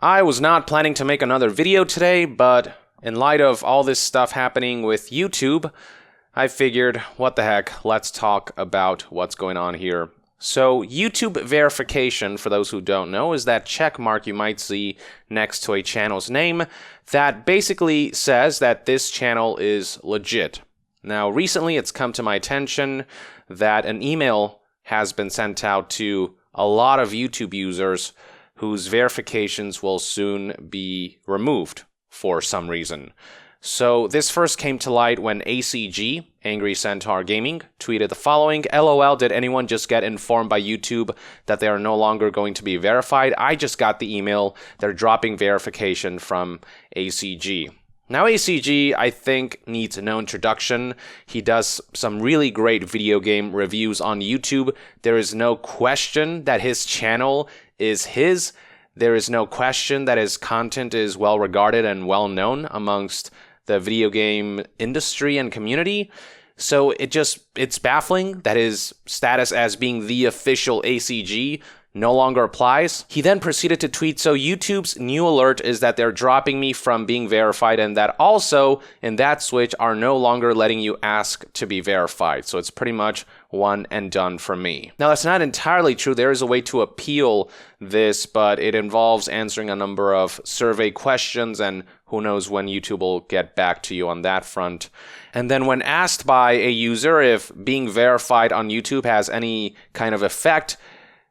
I was not planning to make another video today, but in light of all this stuff happening with YouTube, I figured, what the heck, let's talk about what's going on here. So, YouTube verification, for those who don't know, is that check mark you might see next to a channel's name that basically says that this channel is legit. Now, recently it's come to my attention that an email has been sent out to a lot of YouTube users whose verifications will soon be removed for some reason. So this first came to light when ACG, Angry Centaur Gaming, tweeted the following: LOL, did anyone just get informed by YouTube that they are no longer going to be verified? I just got the email. They're dropping verification from ACG. Now, ACG, I think, needs no introduction. He does some really great video game reviews on YouTube. There is no question that his channel is his. There is no question that his content is well regarded and well known amongst the video game industry and community. So it's baffling that his status as being the official ACG no longer applies. He then proceeded to tweet, so YouTube's new alert is that they're dropping me from being verified and that also in that switch are no longer letting you ask to be verified. So it's pretty much one and done for me. Now that's not entirely true. There is a way to appeal this, but it involves answering a number of survey questions, and who knows when YouTube will get back to you on that front. And then when asked by a user if being verified on YouTube has any kind of effect,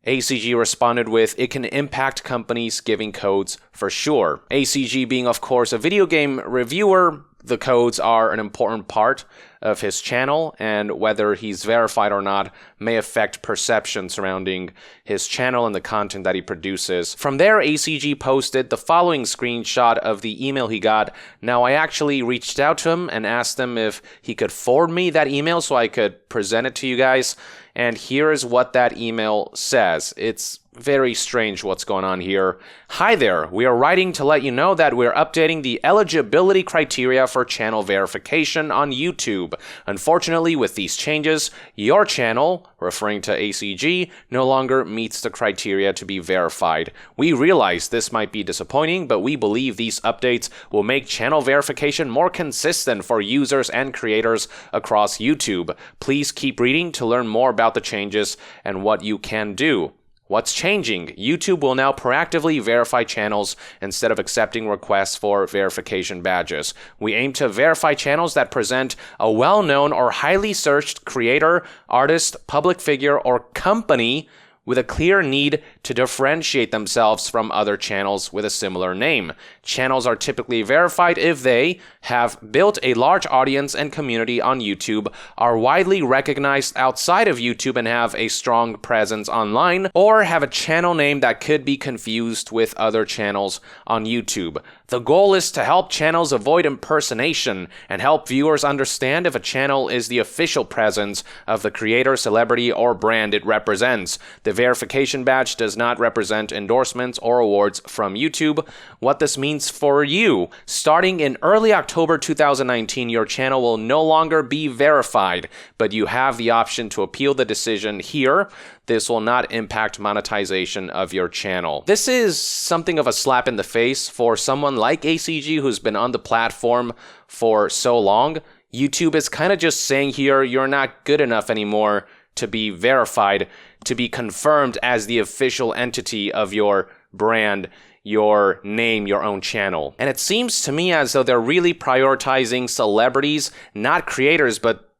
ACG responded with, it can impact companies giving codes for sure. ACG being, of course, a video game reviewer, the codes are an important part of his channel, and whether he's verified or not may affect perception surrounding his channel and the content that he produces. From there, ACG posted the following screenshot of the email he got. Now, I actually reached out to him and asked him if he could forward me that email so I could present it to you guys. And here is what that email says. It's very strange what's going on here. Hi there, we are writing to let you know that we're updating the eligibility criteria for channel verification on YouTube. Unfortunately, with these changes, your channel, referring to ACG, no longer meets the criteria to be verified. We realize this might be disappointing, but we believe these updates will make channel verification more consistent for users and creators across YouTube. Please keep reading to learn more about the changes and what you can do. What's changing? YouTube will now proactively verify channels instead of accepting requests for verification badges. We aim to verify channels that present a well-known or highly searched creator, artist, public figure, or company with a clear need to differentiate themselves from other channels with a similar name. Channels are typically verified if they have built a large audience and community on YouTube, are widely recognized outside of YouTube and have a strong presence online, or have a channel name that could be confused with other channels on YouTube. The goal is to help channels avoid impersonation and help viewers understand if a channel is the official presence of the creator, celebrity, or brand it represents. The verification badge does not represent endorsements or awards from YouTube. What this means for you: starting in early October 2019, your channel will no longer be verified, but you have the option to appeal the decision here. This will not impact monetization of your channel. This is something of a slap in the face for someone like ACG who's been on the platform for so long. YouTube is kind of just saying here, you're not good enough anymore to be verified, to be confirmed as the official entity of your brand, your name, your own channel. And it seems to me as though they're really prioritizing celebrities, not creators, but,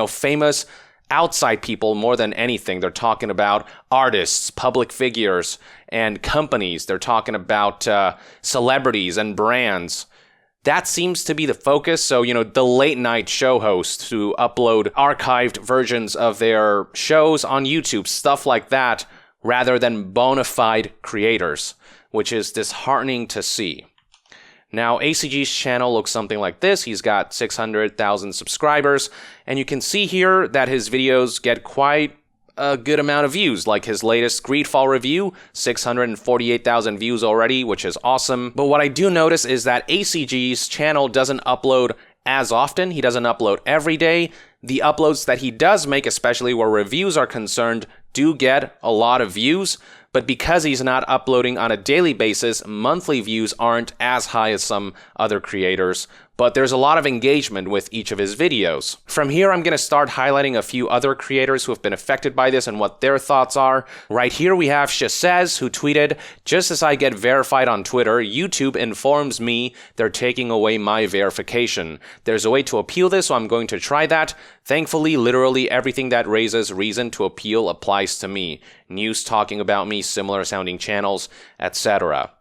famous outside people more than anything. They're talking about artists, public figures, and companies. They're talking about celebrities and brands. That seems to be the focus. So, the late night show hosts who upload archived versions of their shows on YouTube, stuff like that, rather than bona fide creators, which is disheartening to see. Now, ACG's channel looks something like this. He's got 600,000 subscribers, and you can see here that his videos get quite a good amount of views, like his latest Greedfall review, 648,000 views already, which is awesome. But what I do notice is that ACG's channel doesn't upload as often. He doesn't upload every day. The uploads that he does make, especially where reviews are concerned, do get a lot of views, but because he's not uploading on a daily basis, monthly views aren't as high as some other creators, but there's a lot of engagement with each of his videos. From here, I'm going to start highlighting a few other creators who have been affected by this and what their thoughts are. Right here we have Shazez, who tweeted, "Just as I get verified on Twitter, YouTube informs me they're taking away my verification. There's a way to appeal this, so I'm going to try that. Thankfully, literally everything that raises reason to appeal applies to me. News talking about me, similar sounding channels, etc."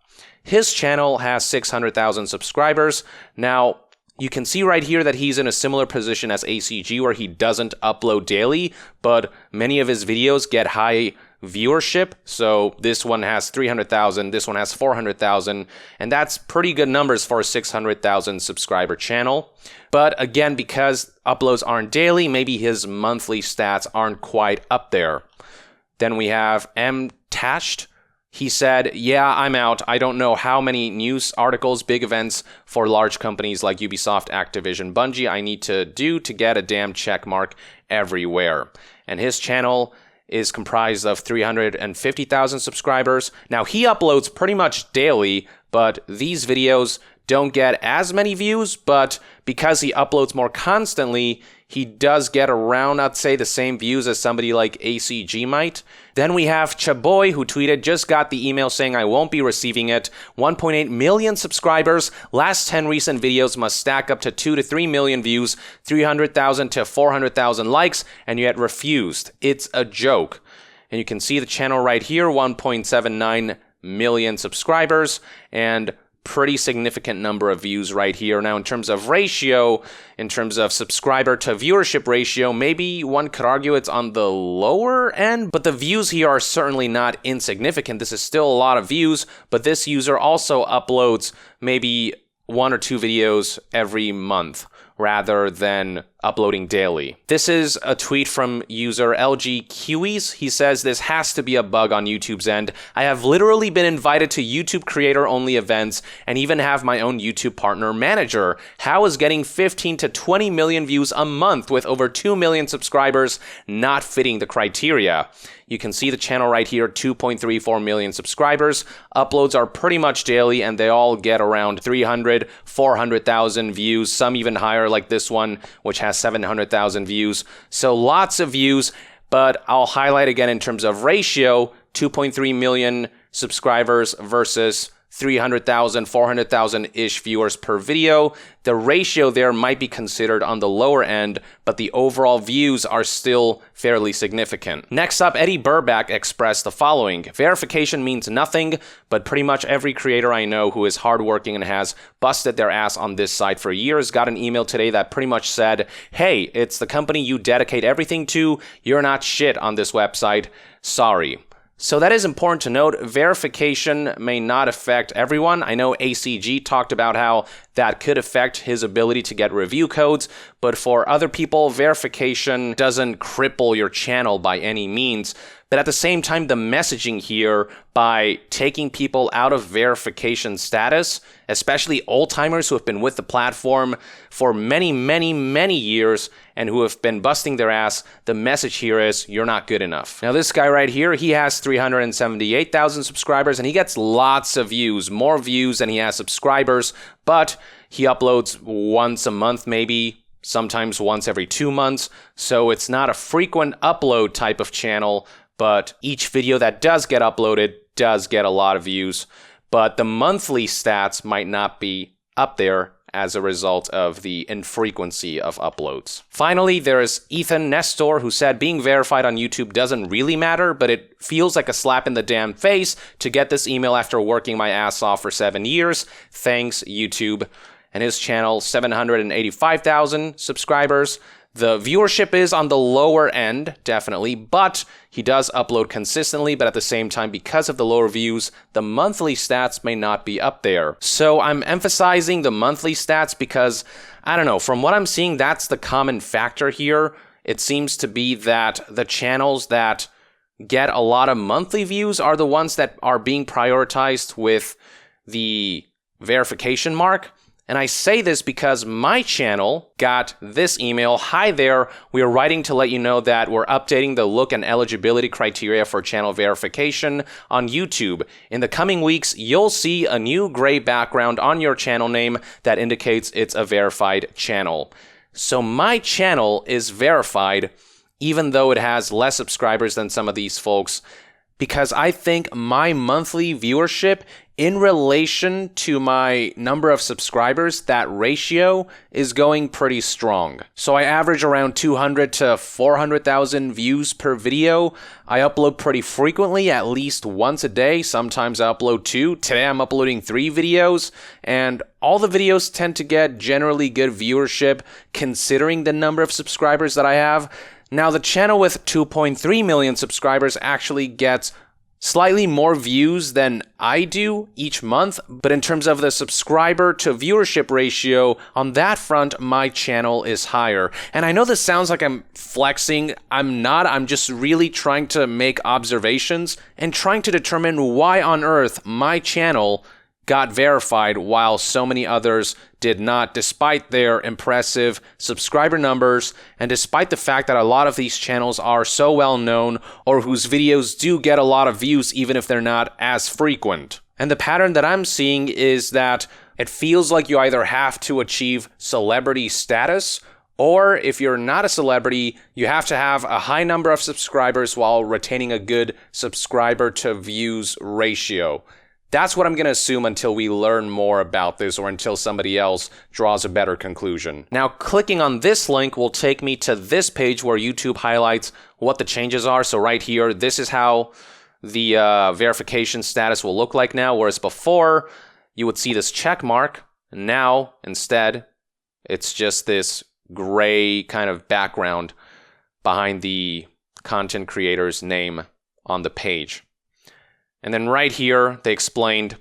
His channel has 600,000 subscribers. Now, you can see right here that he's in a similar position as ACG, where he doesn't upload daily, but many of his videos get high viewership. So this one has 300,000, this one has 400,000, and that's pretty good numbers for a 600,000 subscriber channel. But again, because uploads aren't daily, maybe his monthly stats aren't quite up there. Then we have M-Tashed. He said, "Yeah, I'm out. I don't know how many news articles, big events for large companies like Ubisoft, Activision, Bungie I need to do to get a damn check mark everywhere." And his channel is comprised of 350,000 subscribers. Now, he uploads pretty much daily, but these videos don't get as many views, but because he uploads more constantly, he does get around, I'd say, the same views as somebody like ACG might. Then we have Chaboy, who tweeted, "Just got the email saying I won't be receiving it. 1.8 million subscribers. Last 10 recent videos must stack up to 2 to 3 million views, 300,000 to 400,000 likes, and yet refused. It's a joke." And you can see the channel right here, 1.79 million subscribers, and pretty significant number of views right here. Now, in terms of ratio, in terms of subscriber to viewership ratio, maybe one could argue it's on the lower end, but the views here are certainly not insignificant. This is still a lot of views, but this user also uploads maybe 1 or 2 videos every month rather than uploading daily. This is a tweet from user LG Kiwis. He says, "This has to be a bug on YouTube's end. I have literally been invited to YouTube creator-only events and even have my own YouTube partner manager. How is getting 15 to 20 million views a month with over 2 million subscribers not fitting the criteria?" You can see the channel right here, 2.34 million subscribers. Uploads are pretty much daily, and they all get around 300, 400,000 views, some even higher, like this one, which has 700,000 views. So lots of views, but I'll highlight again in terms of ratio, 2.3 million subscribers versus 300,000, 400,000-ish viewers per video. The ratio there might be considered on the lower end, but the overall views are still fairly significant. Next up, Eddie Burback expressed the following: "Verification means nothing, but pretty much every creator I know who is hardworking and has busted their ass on this site for years got an email today that pretty much said, 'Hey, it's the company you dedicate everything to. You're not shit on this website. Sorry.'" So that is important to note. Verification may not affect everyone. I know ACG talked about how that could affect his ability to get review codes, but for other people, verification doesn't cripple your channel by any means. But at the same time, the messaging here by taking people out of verification status, especially old-timers who have been with the platform for many, many, many years and who have been busting their ass, the message here is, you're not good enough. Now, this guy right here, he has 378,000 subscribers, and he gets lots of views, more views than he has subscribers, but he uploads once a month maybe, sometimes once every 2 months, so it's not a frequent upload type of channel, but each video that does get uploaded does get a lot of views, but the monthly stats might not be up there as a result of the infrequency of uploads. Finally, there's Ethan Nestor, who said, "Being verified on YouTube doesn't really matter, but it feels like a slap in the damn face to get this email after working my ass off for 7 years. Thanks, YouTube." And his channel, 785,000 subscribers. The viewership is on the lower end, definitely, but he does upload consistently, but at the same time, because of the lower views, the monthly stats may not be up there. So I'm emphasizing the monthly stats because, I don't know, from what I'm seeing, that's the common factor here. It seems to be that the channels that get a lot of monthly views are the ones that are being prioritized with the verification mark. And I say this because my channel got this email. Hi there, we are writing to let you know that we're updating the look and eligibility criteria for channel verification on YouTube. In the coming weeks, you'll see a new gray background on your channel name that indicates it's a verified channel. So my channel is verified, even though it has less subscribers than some of these folks, because I think my monthly viewership in relation to my number of subscribers, that ratio is going pretty strong. So I average around 200 to 400,000 views per video. I upload pretty frequently, at least once a day. Sometimes I upload 2. Today I'm uploading 3 videos, and all the videos tend to get generally good viewership considering the number of subscribers that I have. Now, the channel with 2.3 million subscribers actually gets slightly more views than I do each month, but in terms of the subscriber to viewership ratio, on that front, my channel is higher. And I know this sounds like I'm flexing. I'm not. I'm just really trying to make observations and trying to determine why on earth my channel got verified while so many others did not, despite their impressive subscriber numbers and despite the fact that a lot of these channels are so well known or whose videos do get a lot of views even if they're not as frequent. And the pattern that I'm seeing is that it feels like you either have to achieve celebrity status, or if you're not a celebrity, you have to have a high number of subscribers while retaining a good subscriber to views ratio. That's what I'm going to assume until we learn more about this or until somebody else draws a better conclusion. Now, clicking on this link will take me to this page where YouTube highlights what the changes are. So right here, this is how the verification status will look like now, whereas before, you would see this check mark. Now, instead, it's just this gray kind of background behind the content creator's name on the page. And then right here, they explained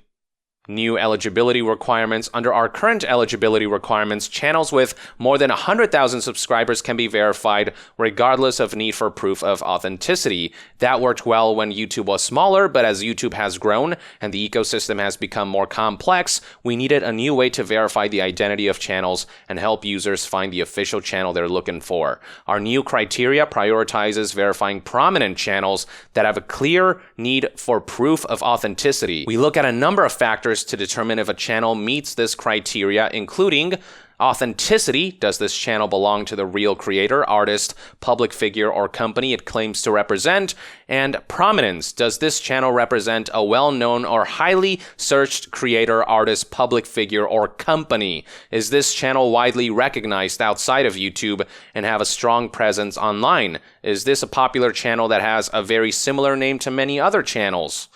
new eligibility requirements. Under our current eligibility requirements, channels with more than 100,000 subscribers can be verified regardless of need for proof of authenticity. That worked well when YouTube was smaller, but as YouTube has grown and the ecosystem has become more complex, we needed a new way to verify the identity of channels and help users find the official channel they're looking for. Our new criteria prioritizes verifying prominent channels that have a clear need for proof of authenticity. We look at a number of factors to determine if a channel meets this criteria, including authenticity. Does this channel belong to the real creator, artist, public figure, or company it claims to represent? And prominence. Does this channel represent a well-known or highly searched creator, artist, public figure, or company? Is this channel widely recognized outside of YouTube and have a strong presence online? Is this a popular channel that has a very similar name to many other channels?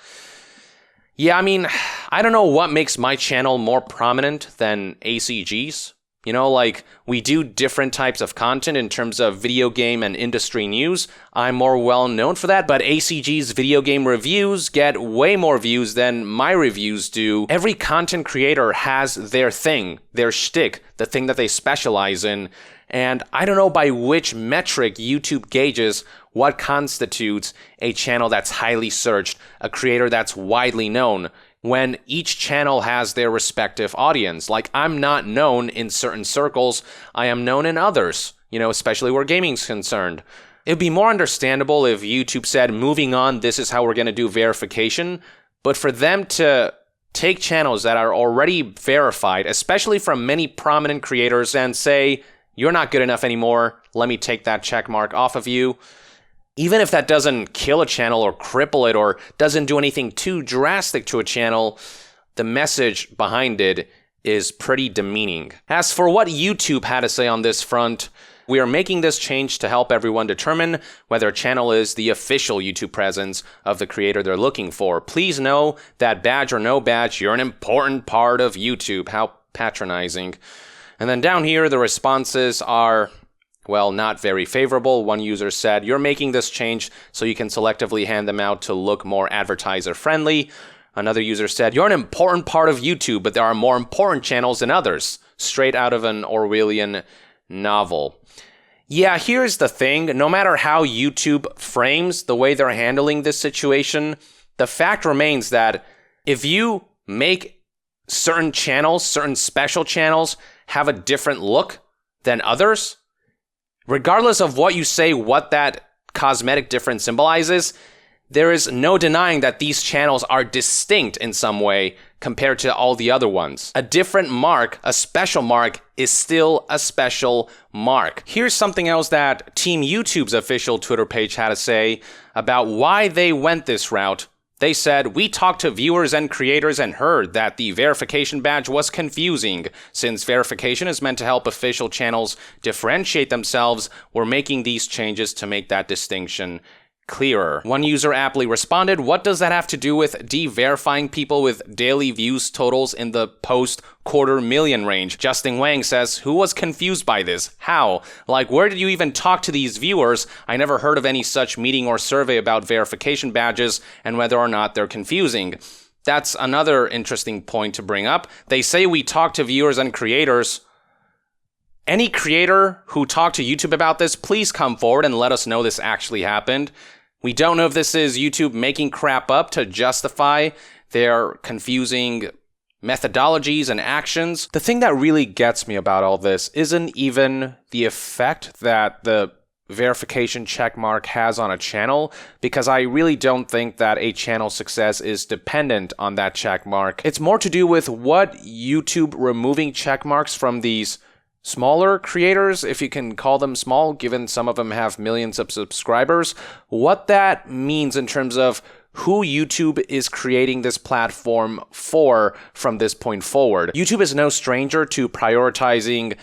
Yeah, I mean, I don't know what makes my channel more prominent than ACG's. You know, like, we do different types of content in terms of video game and industry news. I'm more well known for that, but ACG's video game reviews get way more views than my reviews do. Every content creator has their thing, their shtick, the thing that they specialize in. And I don't know by which metric YouTube gauges what constitutes a channel that's highly searched, a creator that's widely known, when each channel has their respective audience. Like, I'm not known in certain circles, I am known in others, you know, especially where gaming's concerned. It'd be more understandable if YouTube said, moving on, this is how we're going to do verification, but for them to take channels that are already verified, especially from many prominent creators, and say, you're not good enough anymore, let me take that check mark off of you. Even if that doesn't kill a channel or cripple it or doesn't do anything too drastic to a channel, the message behind it is pretty demeaning. As for what YouTube had to say on this front, we are making this change to help everyone determine whether a channel is the official YouTube presence of the creator they're looking for. Please know that badge or no badge, you're an important part of YouTube. How patronizing. And then down here, the responses are, well, not very favorable. One user said, you're making this change so you can selectively hand them out to look more advertiser-friendly. Another user said, you're an important part of YouTube, but there are more important channels than others. Straight out of an Orwellian novel. Yeah, here's the thing. No matter how YouTube frames the way they're handling this situation, the fact remains that if you make certain channels, certain special channels have a different look than others? Regardless of what you say, what that cosmetic difference symbolizes, there is no denying that these channels are distinct in some way compared to all the other ones. A different mark, a special mark, is still a special mark. Here's something else that Team YouTube's official Twitter page had to say about why they went this route. They said, "We talked to viewers and creators and heard that the verification badge was confusing. Since verification is meant to help official channels differentiate themselves, we're making these changes to make that distinction clearer." One user aptly responded, "What does that have to do with de-verifying people with daily views totals in the post-quarter-million range?" Justin Wang says, "Who was confused by this? How? Like, where did you even talk to these viewers? I never heard of any such meeting or survey about verification badges and whether or not they're confusing." That's another interesting point to bring up. They say we talk to viewers and creators. Any creator who talked to YouTube about this, please come forward and let us know this actually happened. We don't know if this is YouTube making crap up to justify their confusing methodologies and actions. The thing that really gets me about all this isn't even the effect that the verification checkmark has on a channel, because I really don't think that a channel's success is dependent on that checkmark. It's more to do with what YouTube removing checkmarks from these smaller creators, if you can call them small, given some of them have millions of subscribers, what that means in terms of who YouTube is creating this platform for from this point forward. YouTube is no stranger to prioritizing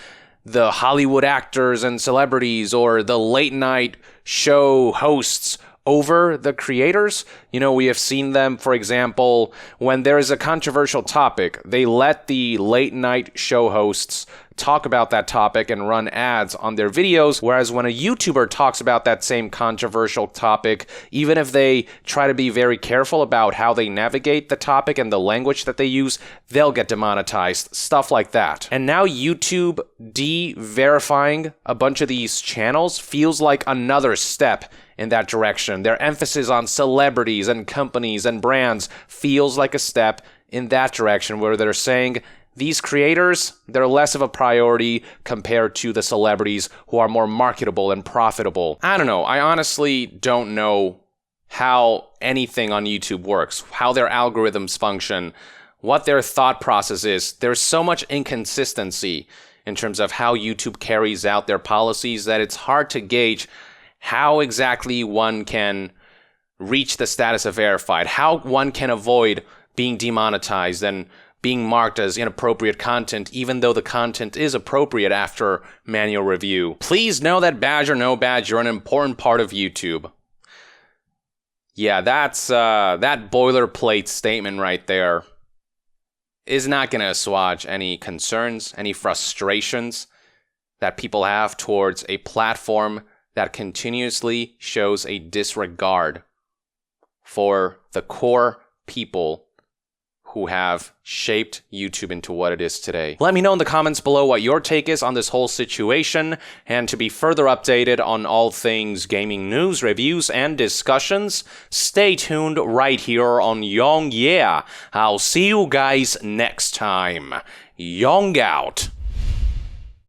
the Hollywood actors and celebrities or the late night show hosts over the creators. You know, we have seen them, for example, when there is a controversial topic, they let the late night show hosts talk about that topic and run ads on their videos, whereas when a YouTuber talks about that same controversial topic, even if they try to be very careful about how they navigate the topic and the language that they use, they'll get demonetized, stuff like that. And now YouTube de-verifying a bunch of these channels feels like another step in that direction. Their emphasis on celebrities and companies and brands feels like a step in that direction, where they're saying these creators, they're less of a priority compared to the celebrities who are more marketable and profitable. I don't know. I honestly don't know how anything on YouTube works, how their algorithms function, what their thought process is. There's so much inconsistency in terms of how YouTube carries out their policies that it's hard to gauge how exactly one can reach the status of verified, how one can avoid being demonetized and being marked as inappropriate content, even though the content is appropriate after manual review. Please know that badge or no badge, you're an important part of YouTube. Yeah, that's that boilerplate statement right there is not going to assuage any concerns, any frustrations that people have towards a platform that continuously shows a disregard for the core people who have shaped YouTube into what it is today. Let me know in the comments below what your take is on this whole situation, and to be further updated on all things gaming news, reviews, and discussions, stay tuned right here on Yong Yeah. I'll see you guys next time. Yong out.